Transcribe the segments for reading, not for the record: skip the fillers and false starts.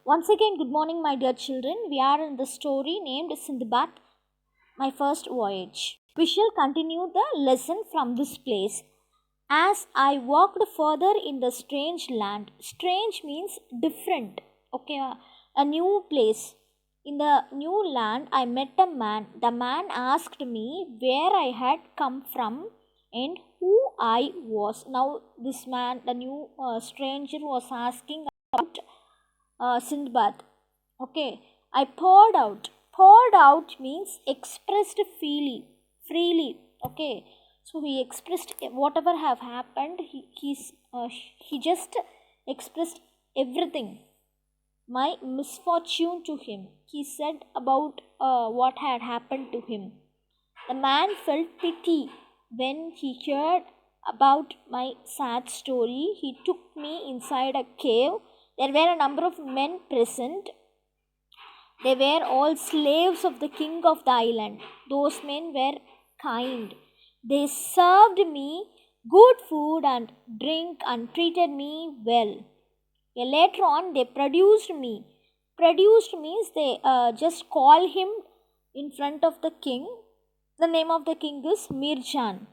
Once again, good morning, my dear children. We are in the story named Sindbad, my first voyage. We shall continue the lesson from this place. As I walked further in the strange land, strange means different, okay, a new place. In the new land, I met a man. The man asked me where I had come from and who I was. Now, this man, the new stranger, was asking about Sindbad. Okay, I poured out. Poured out means expressed freely. Okay, so he expressed whatever have happened. He just expressed everything. My misfortune to him. He said about what had happened to him. The man felt pity when he heard about my sad story. He took me inside a cave. There were a number of men present. They were all slaves of the king of the island. Those men were kind. They served me good food and drink and treated me well. Later on, they produced me. Produced means they just call him in front of the king. The name of the king is Mirjan,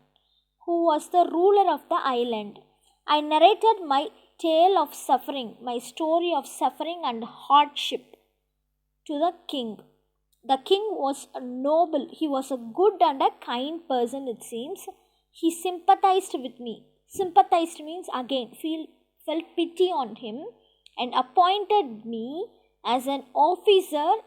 who was the ruler of the island. I narrated my tale of suffering, my story of suffering and hardship to the king. The king was a noble, he was a good and a kind person, it seems. He sympathized with me. Sympathized means again, felt pity on him and appointed me as an officer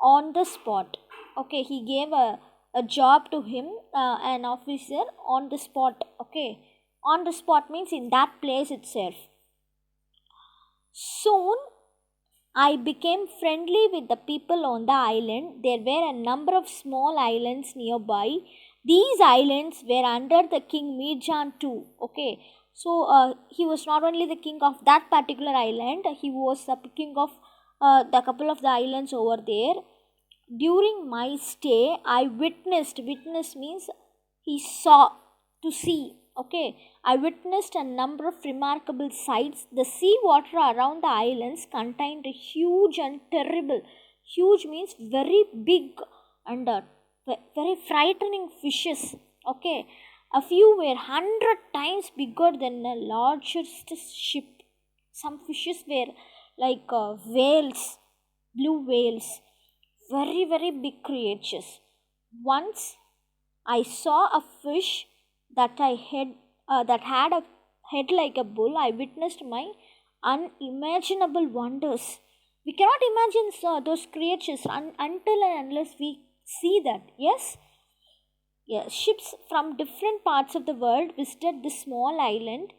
on the spot. Okay, he gave a job to him, an officer on the spot. Okay, on the spot means in that place itself. Soon I became friendly with the people on the island. There were a number of small islands nearby. These islands were under the king Mirjan too. Okay, so he was not only the king of that particular island, he was the king of the couple of the islands over there. During my stay, I witnessed. Witness means he saw, to see. Okay, I witnessed a number of remarkable sights. The sea water around the islands contained huge and terrible. Huge means very big and very frightening fishes. Okay, a few were 100 times bigger than the largest ship. Some fishes were like whales, blue whales, very big creatures. Once I saw a fish that had a head like a bull. I witnessed my unimaginable wonders. We cannot imagine those creatures until and unless we see that. Yes? Yes. Ships from different parts of the world visited this small island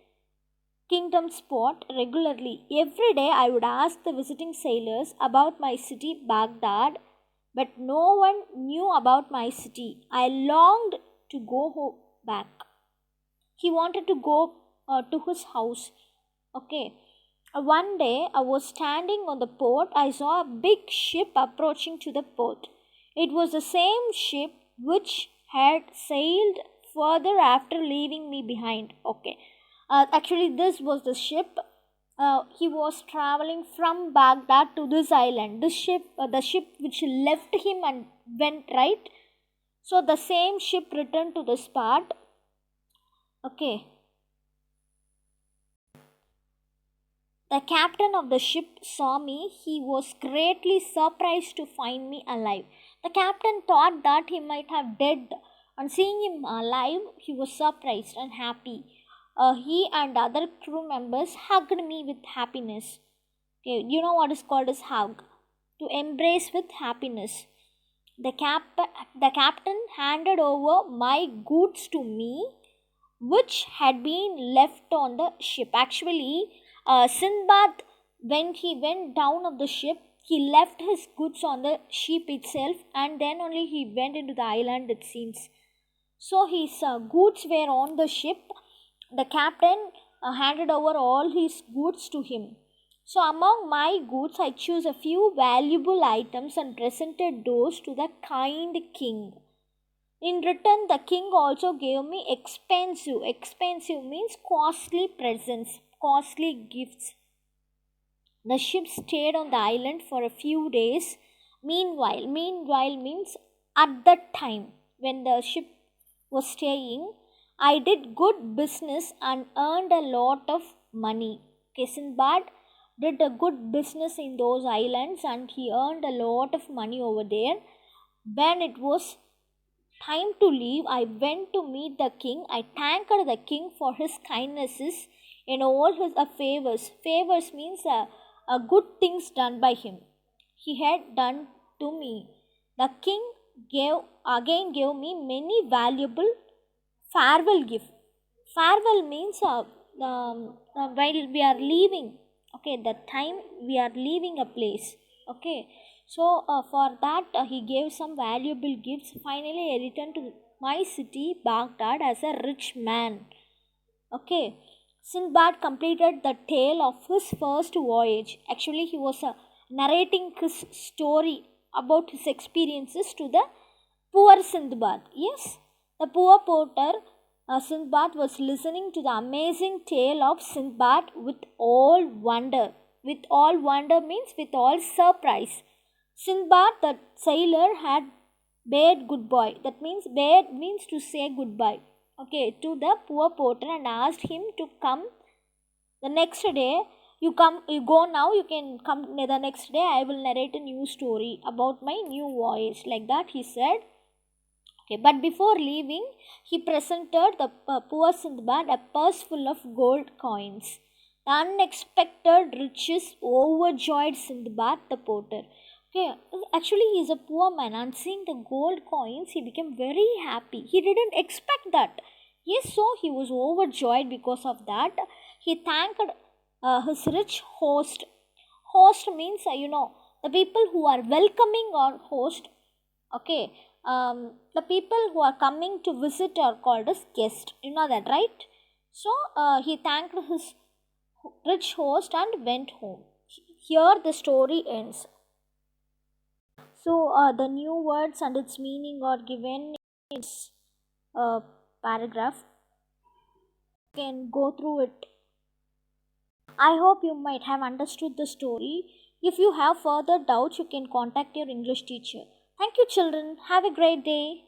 kingdom spot regularly. Every day I would ask the visiting sailors about my city, Baghdad, but no one knew about my city. I longed to go back. He wanted to go to his house. Okay. One day I was standing on the port. I saw a big ship approaching to the port. It was the same ship which had sailed further after leaving me behind. Okay. Actually, this was the ship. He was traveling from Baghdad to this island. This ship, the ship which left him and went right. So the same ship returned to the spot. Okay. The captain of the ship saw me. He was greatly surprised to find me alive. The captain thought that he might have died. On seeing him alive, he was surprised and happy. He and other crew members hugged me with happiness. Okay, you know what is called as hug? To embrace with happiness. The captain handed over my goods to me, which had been left on the ship. Actually, Sindbad, when he went down of the ship, he left his goods on the ship itself, and then only he went into the island, it seems. So his goods were on the ship. The captain handed over all his goods to him. So among my goods, I chose a few valuable items and presented those to the kind king. In return, the king also gave me expensive means costly presents, costly gifts. The ship stayed on the island for a few days. Meanwhile means at that time when the ship was staying, I did good business and earned a lot of money. Okay, Sinbad did a good business in those islands and he earned a lot of money over there. When it was time to leave, I went to meet the king. I thanked the king for his kindnesses and all his favors. Favors means good things done by him. He had done to me. The king gave me many valuable farewell gift. Farewell means while we are leaving. Okay, the time we are leaving a place. Okay, so for that he gave some valuable gifts. Finally I returned to my city Baghdad as a rich man. Okay, Sinbad completed the tale of his first voyage. Actually he was narrating his story about his experiences to the poor Sindbad. Yes, the poor porter Sindbad was listening to the amazing tale of Sindbad with all wonder. With all wonder means with all surprise. Sindbad, the sailor, had bade goodbye. That means bade means to say goodbye. Okay, to the poor porter and asked him to come the next day. You come, you go now. You can come the next day. I will narrate a new story about my new voyage. Like that, he said. Okay, but before leaving, he presented the poor Sindbad a purse full of gold coins. The unexpected riches overjoyed Sindbad the porter. Okay, actually, he is a poor man, and seeing the gold coins, he became very happy. He didn't expect that. Yes, so he was overjoyed because of that. He thanked his rich host. Host means, the people who are welcoming or host. Okay, the people who are coming to visit are called as guests. You know that, right? So he thanked his rich host and went home. Here the story ends. So the new words and its meaning are given in its paragraph. You can go through it. I hope you might have understood the story. If you have further doubts, you can contact your English teacher. Thank you, children. Have a great day.